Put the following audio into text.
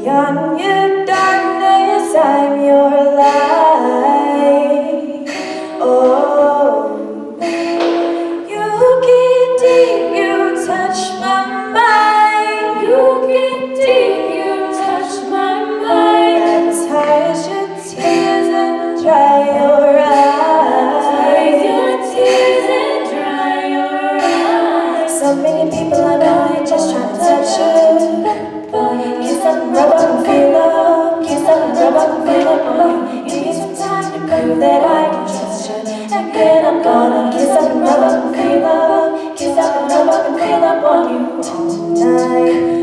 Beyond your darkness, I'm your light. Oh, you get deep, you touch my mind. You get deep, you touch my mind. Baptize your tears and dry your eyes. Baptize your tears and dry your eyes. So many people I know ain't just trying to touch you. Kiss up and rub up and feel up. Kiss up and rub up and feel up on you. You need some time to prove that I can trust you. And then I'm gonna kiss up and rub up and feel up. Kiss up and rub up and feel up on you tonight.